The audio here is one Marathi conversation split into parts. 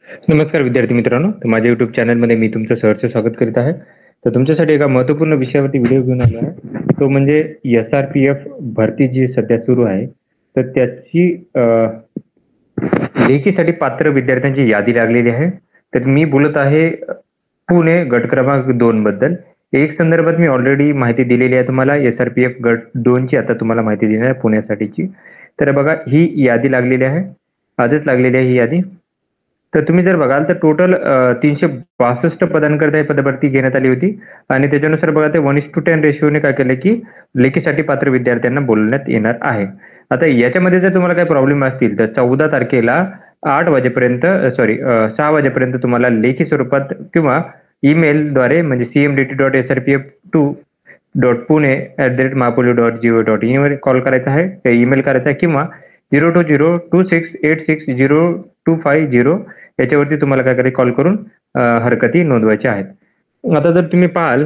नमस्कार विद्यार्थी मित्रांनो, तर माझ्या यूट्यूब चॅनलमध्ये मी तुमचं सहर्ष स्वागत करीत आहे. तर तुमच्यासाठी एका महत्त्वपूर्ण विषयावरती व्हिडिओ घेऊन आलो आहे. तो म्हणजे एस-आर-पी-एफ भरती जी सध्या सुरू आहे, तर त्याची लेखीसाठी पात्र विद्यार्थ्यांची यादी लागलेली आहे. तर मी बोलत आहे पुणे गट क्रमांक 2 बद्दल. एक संदर्भात मी ऑलरेडी माहिती दिलेली आहे तुम्हाला. एस-आर-पी-एफ गट 2 ची आता तुम्हाला माहिती देणार आहे पुण्यासाठीची. तर बघा ही यादी लागलेली आहे. आजच लागलेली आहे ही यादी. तर तुम्ही जर बघाल तर टोटल 362 पदांकरता ही पदभरती घेण्यात आली होती आणि त्याच्यानुसार बघा ते 1:10 रेशिओने काय केलं की लेखीसाठी पात्र विद्यार्थ्यांना बोलवण्यात येणार आहे. आता याच्यामध्ये जर तुम्हाला काही प्रॉब्लेम असतील तर 14 तारखेला 8 वाजेपर्यंत 6 वाजेपर्यंत तुम्हाला लेखी स्वरूपात किंवा ईमेलद्वारे म्हणजे cmdt.srpf2.pune@mahapoly.go.in वर कॉल करायचा आहे, ईमेल करायचा आहे किंवा 0202686025 याच्यावरती तुम्हाला काय करायचं कॉल करून हरकती नोंदवायच्या आहेत. आता जर तुम्ही पाहाल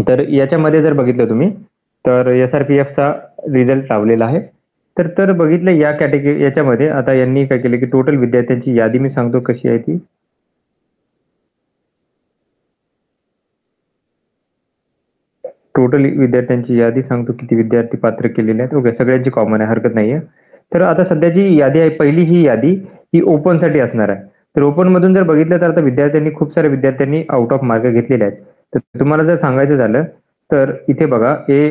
तर याच्यामध्ये जर बघितलं तुम्ही तर एस-आर-पी-एफचा रिझल्ट लावलेला आहे. तर बघितलं या कॅटेगरी याच्यामध्ये आता यांनी काय केलं की टोटल विद्यार्थ्यांची यादी मी सांगतो कशी आहे ती. टोटल विद्यार्थ्यांची यादी सांगतो किती विद्यार्थी पात्र केलेले आहेत. ओके, सगळ्यांची कॉमन आहे, हरकत नाहीये. तर आता सध्या जी यादी आहे पहिली ही यादी ही ओपनसाठी असणार आहे. तर ओपनमधून जर बघितलं तर आता विद्यार्थ्यांनी खूप साऱ्या विद्यार्थ्यांनी आउट ऑफ मार्क घेतलेले आहेत. तर तुम्हाला जर सांगायचं झालं तर इथे बघा हे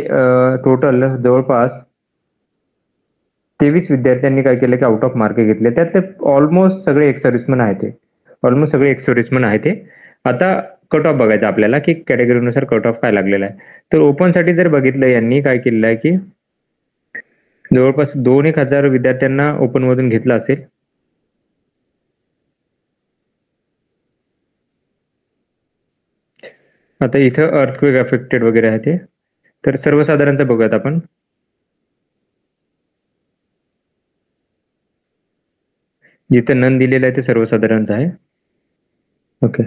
टोटल जवळपास 23 विद्यार्थ्यांनी काय केलं की आउट ऑफ मार्क घेतले. त्यातले ऑलमोस्ट सगळे एक्स सर्व्हिसमन आहेत ते. ऑलमोस्ट सगळे एक्स सर्व्हिसमन आहेत ते. आता कट ऑफ बघायचा आपल्याला की कॅटेगरीनुसार कट ऑफ काय लागलेला आहे. तर ओपनसाठी जर बघितलं यांनी काय केलेलं आहे की जवळपास 2,000 विद्यार्थ्यांना ओपनमधून घेतलं असेल. आता इथं अर्थक्वेक अफेक्टेड वगैरे आहे ते. तर सर्वसाधारणचं बघूयात आपण. जिथं नन दिलेलं आहे ते सर्वसाधारणचं आहे. ओके,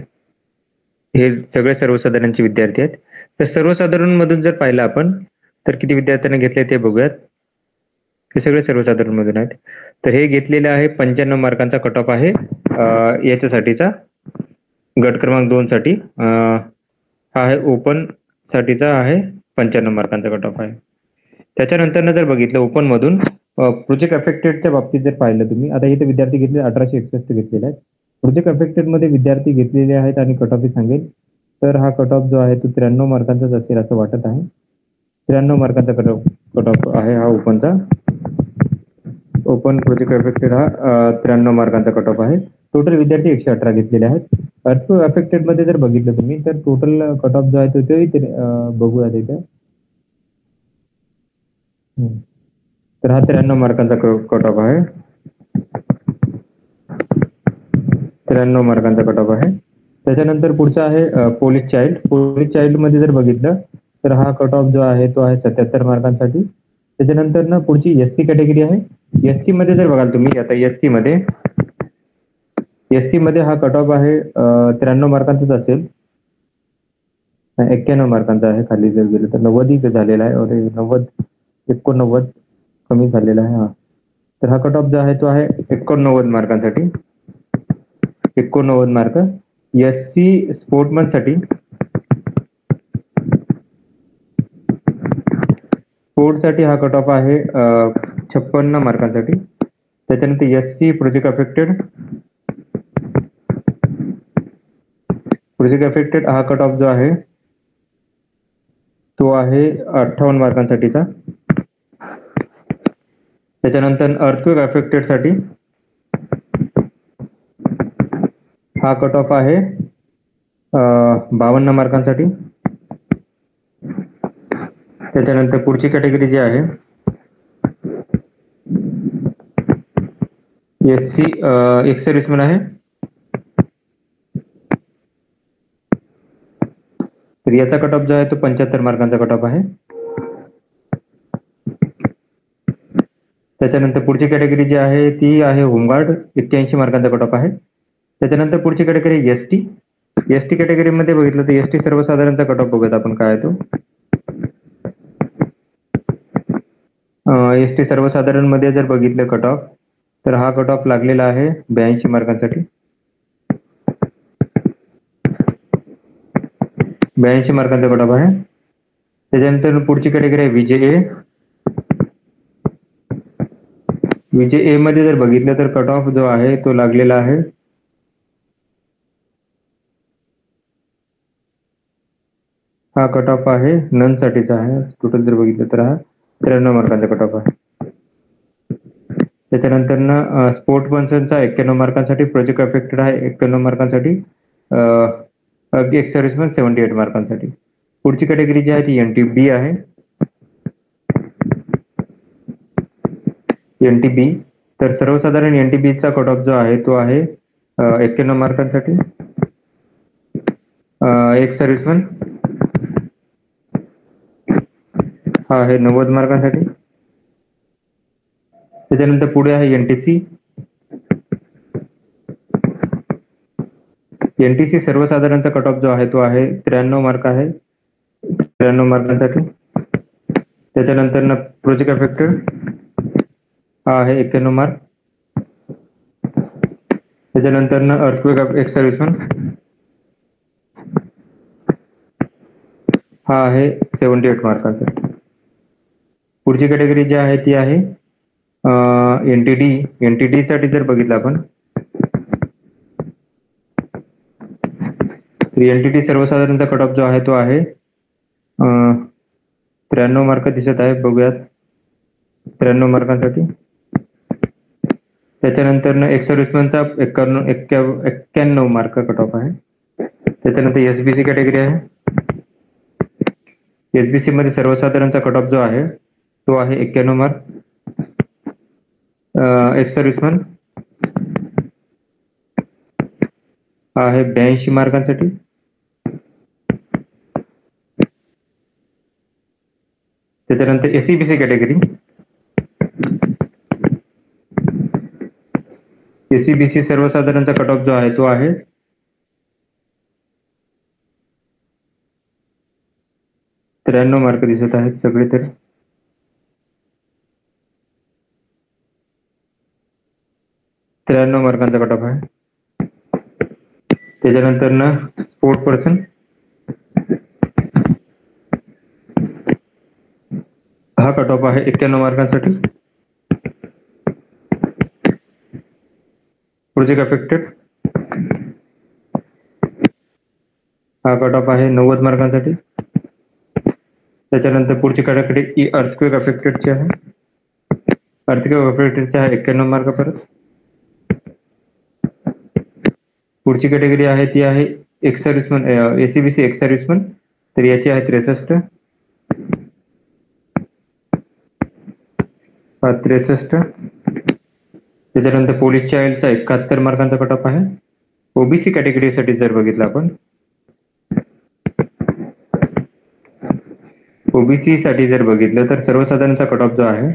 हे सगळे सर्वसाधारणचे विद्यार्थी आहेत. तर सर्वसाधारण मधून जर पाहिलं आपण तर किती विद्यार्थ्यांना घेतले ते बघूयात. हे सगळे सर्वसाधारण मधून आहेत. तर हे घेतलेले आहे 95 मार्कांचा कट ऑफ आहे याच्यासाठीचा गट क्रमांक 2 साठी. हा आहे ओपन साठीचा आहे 95 मार्कांचा कट ऑफ आहे. त्याच्यानंतर जर बघितलं ओपन मधून प्रोजेक्ट अफेक्टेडच्या बाबतीत जर पाहिलं तुम्ही, आता इथे विद्यार्थी घेतले 1861 घेतलेले आहेत. प्रोजेक्ट अफेक्टेड मध्ये विद्यार्थी घेतलेले आहेत आणि कट ऑफ सांगेल तर हा कट ऑफ जो आहे तो 93 मार्कांचाच असेल असं वाटत आहे. 93 मार्कांचा कट ऑफ आहे हा ओपनचा. ओपन प्रोजेक्ट अफेक्टेड हा 93 मार्कांचा कट ऑफ आहे. टोटल विद्यार्थी 118 घेतलेले आहेत. अर्थ अफेक्टेड मध्ये जर बघितलं तुम्ही तर टोटल कट ऑफ जो आहे तो तेही बघूया तिथे. तर हा 93 मार्कांचा कट ऑफ आहे. 93 मार्कांचा कट ऑफ आहे. त्याच्यानंतर पुढचा आहे पोलीस चाइल्ड. पोलीस चाइल्ड मध्ये जर बघितलं तर हा कट ऑफ जो आहे तो आहे 77 मार्कांसाठी. त्याच्यानंतर ना पुढची एसटी कॅटेगरी आहे. एसटी मध्ये जर बघाल तुम्ही आता एसटी मध्ये हा कट ऑफ आहे 93 मार्कांचाच असेल. 91 मार्कांचा आहे. खाली जर गेलं तर 90 झालेला आहे. 89 कमी झालेला आहे. हा, तर हा कट ऑफ जो आहे तो आहे 89 मार्कांसाठी. 89 मार्क. एससी स्पोर्टमन साठी स्पोर्टसाठी हा कट ऑफ आहे 56 मार्कांसाठी. त्याच्यानंतर एससी प्रोजेक्ट अफेक्टेड हा कट ऑफ जो आहे तो आहे 58 मार्कांसाठीचा. त्याच्यानंतर अर्थक्वेक अफेक्टेड साठी हा कट ऑफ आहे 52 मार्कांसाठी. त्याच्यानंतर पुढची कॅटेगरी जी आहे एससी एक्स सर्व्हिसमन आहे. तर याचा कट ऑफ जो आहे तो 75 मार्कांचा कट ऑफ आहे. त्याच्यानंतर पुढची कॅटेगरी जी आहे ती आहे होमगार्ड. 81 मार्कांचा कट ऑफ आहे. त्याच्यानंतर पुढची कॅटेगरी एसटी. एसटी कॅटेगरीमध्ये बघितलं तर एसटी सर्वसाधारणचा कट ऑफ बघूयात आपण काय आहे तो. एसटी सर्वसाधारण मध्ये जर बघितलं कट ऑफ तर हा कट ऑफ लागलेला आहे 82 मार्कांसाठी. 82 मार्कांचा कट ऑफ आहे. त्याच्यानंतर पुढची कॅटेगरी आहे VJA. VJA मध्ये जर बघितलं तर कट ऑफ जो आहे तो लागलेला आहे 9 साठीचा आहे. टोटल जर बघितलं तर हा 93 मार्कांचा कट ऑफ आहे. त्याच्यानंतर स्पोर्ट पर्सनचा 91 मार्कांसाठी, प्रोजेक्ट अफेक्टेड आहे 91 मार्कांसाठी, एक्स सर्व्हिसमन 78 मार्कांसाठी. पुढची कॅटेगरी जी आहे ती NTB आहे. NTB तर सर्वसाधारण NTBचा कट ऑफ जो आहे तो आहे 91 मार्कांसाठी, एक्स सर्व्हिसमन हा आहे 90 मार्कांसाठी. त्याच्यानंतर पुढे आहे NTC. NTC सर्वसाधारणचा कट ऑफ जो आहे तो आहे 93 मार्क आहे, 93 मार्कांसाठी. त्याच्यानंतर प्रोजेक्ट अफेक्टेड हा आहे 91 मार्क. त्याच्यानंतर अर्थक्वेक एक्स सर्व्हिसमन हा आहे 78 मार्कांचा. पुढची कॅटेगरी जी आहे ती आहे NTD साठी जर बघितलं आपण तर NTD सर्वसाधारणचा कट ऑफ जो आहे तो आहे 93 मार्क दिसत आहे. बघूयात 93 मार्कांसाठी. त्याच्यानंतर एक्स सर्व्हिसमनचा 91 मार्क कट ऑफ आहे. त्याच्यानंतर SBC कॅटेगरी आहे. SBC मध्ये सर्वसाधारणचा कट ऑफ जो आहे तो आहे 91 मार्क. एक्स सर्व्हिसमन आहे 82 मार्कांसाठी. त्याच्यानंतर SCBC कॅटेगरी. SCBC सर्वसाधारणचा कट ऑफ जो आहे तो आहे 93 मार्क दिसत आहेत सगळे. तर 93 मार्कांचा कट ऑफ आहे. त्याच्यानंतर स्पोर्ट पर्सन हा कट ऑफ आहे 91 मार्कांसाठी. प्रोजेक्ट अफेक्टेड हा कट ऑफ आहे 90 मार्कांसाठी. त्याच्यानंतर पुढची कॅटेगरी अर्थक्वेक अफेक्टेडची आहे. अर्थक्वेक अफेक्टेडची आहे 91 मार्क परत. पुढची कॅटेगरी आहे ती आहे x serviceman, SCBC x serviceman. तर याची आहे 63. त्याच्यानंतर पोलीस चाइल्डचा 71 मार्कांचा कट ऑफ आहे. OBC कॅटेगरीसाठी जर बघितलं आपण OBC साठी जर बघितलं तर सर्वसाधारणचा कट ऑफ जो आहे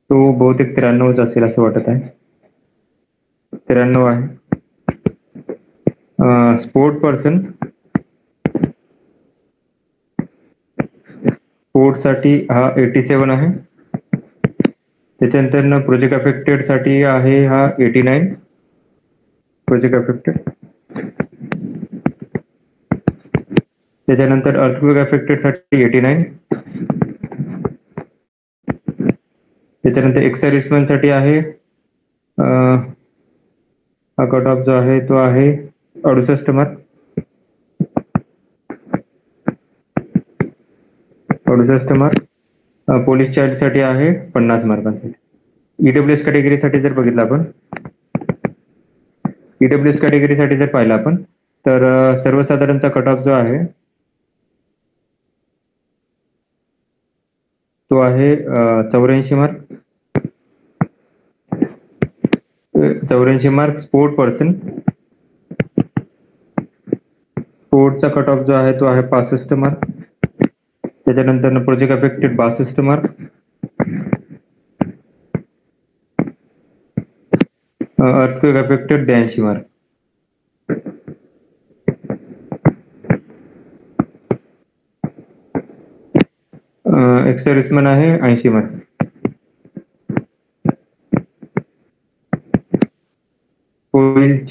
तो बहुतेक 93 असेल असं वाटत आहे. 93 आहे. स्पोर्ट पर्सन स्पोर्टसाठी हा 87 आहे. त्याच्यानंतर प्रोजेक्ट अफेक्टेड साठी आहे हा 89 प्रोजेक्ट अफेक्टेड. त्याच्यानंतर अर्थक्वेक अफेक्टेड साठी 89. त्याच्यानंतर एक्स सर्व्हिसमन साठी आहे हा कट ऑफ जो आहे तो आहे 68 मार्क. 68 मार्क. पोलीस चाइल्ड साठी आहे 50 मार्कांसाठी. EWS कॅटेगरीसाठी जर बघितलं आपण EWS कॅटेगरीसाठी जर पाहिलं आपण तर सर्वसाधारणचा कट ऑफ जो आहे तो आहे 84 मार्क. 84 मार्क. स्पोर्ट पर्सन स्पोर्टचा कट ऑफ जो आहे तो आहे 65 मार्क. त्याच्यानंतर project affected 62 mark. Earthquake affected 82 mark. Ex serviceman आहे 80 मार्क. पोलीस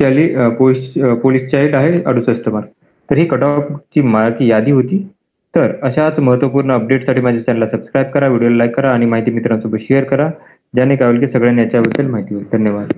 चाइल्ड आहे 68 मार्क. तर ही कट ऑफची मार्क यादी होती. तर अशाच महत्त्वपूर्ण अपडेटसाठी माझ्या चॅनलला सबस्क्राईब करा, व्हिडिओला लाईक करा आणि माहिती मित्रांसोबत शेअर करा, ज्याने काय होईल की सगळ्यांनी याच्याबद्दल माहिती होईल. धन्यवाद.